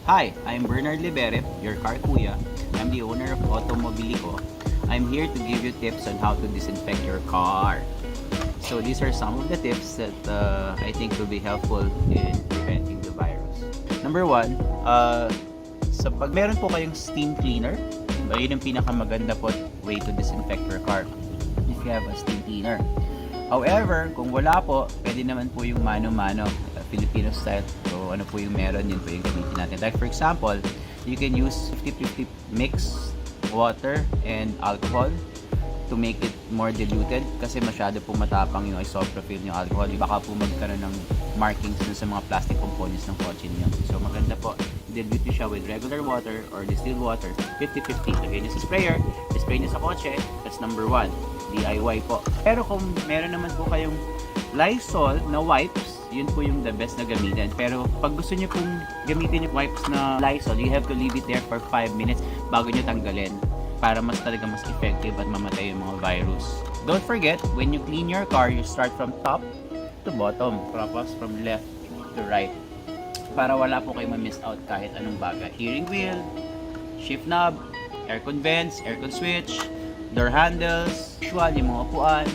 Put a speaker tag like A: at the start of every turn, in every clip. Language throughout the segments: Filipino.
A: Hi, I'm Bernard Libere, your car Kuya. I'm the owner of Automobilico. I'm here to give you tips on how to disinfect your car. So these are some of the tips that I think will be helpful in preventing the virus. Number one, pag meron po kayong steam cleaner, yun ang pinakamaganda po way to disinfect your car if you have a steam cleaner. However, kung wala po, pwede naman po yung mano-mano, Filipino style. So, ano po yung meron, yun po yung gamitin natin. Like for example, you can use 50-50 mix water and alcohol to make it more diluted kasi masyado po matapang yung isopropyl yung alcohol. Baka po magkaroon ng markings dun sa mga plastic components ng kotse niyo. So, maganda po, dilute siya with regular water or distilled water, 50-50. Lagay niyo sa sprayer, spray niyo sa kotse, that's number 1. DIY po. Pero kung meron naman po kayong Lysol na wipes, yun po yung the best na gamitin. Pero pag gusto nyo pong gamitin yung wipes na Lysol, you have to leave it there for 5 minutes bago nyo tanggalin para mas mas effective at mamatay yung mga virus. Don't forget, when you clean your car, you start from top to bottom, tapos from left to right para wala po kayo ma-miss out kahit anong bagay. Steering wheel, shift knob, aircon vents, aircon switch, door handles, usual, yung mga upuan,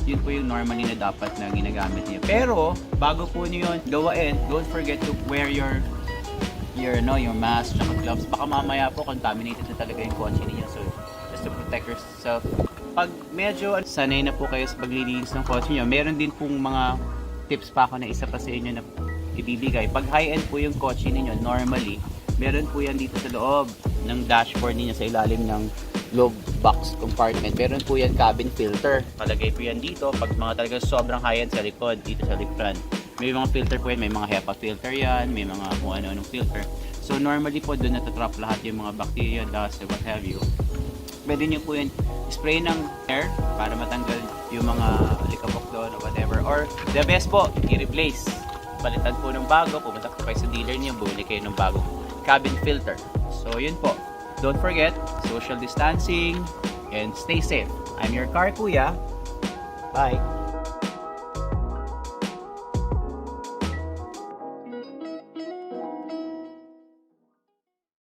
A: yun po yung normally na dapat na ginagamit niyo. Pero, bago po niyo yun gawain, don't forget to wear your mask at gloves. Baka mamaya po contaminated na talaga yung kotse niyo. So, just to protect yourself. Pag medyo sanay na po kayo sa paglilinis ng kotse niyo, meron din pong mga tips pa ako na isa pa sa inyo na ibibigay. Pag high-end po yung kotse niyo, normally, meron po yan dito sa loob ng dashboard niyo sa ilalim ng glove box compartment. Meron po yan cabin filter. Palagay po yan dito. Pag mga talaga sobrang high-end sa likod, dito sa likod. May mga filter po yan. May mga HEPA filter yan. May mga kung ano-anong filter. So normally po doon natatrap lahat yung mga bacteria, dust, what have you. Pwede nyo po yan spray ng air para matanggal yung mga alikabok doon or whatever. Or the best po, i-replace. Palitan po ng bago. Pumunta po kayo sa dealer niyo. Bumili kayo ng bagong cabin filter. So yun po. Don't forget, social distancing and stay safe. I'm your car Kuya. Bye!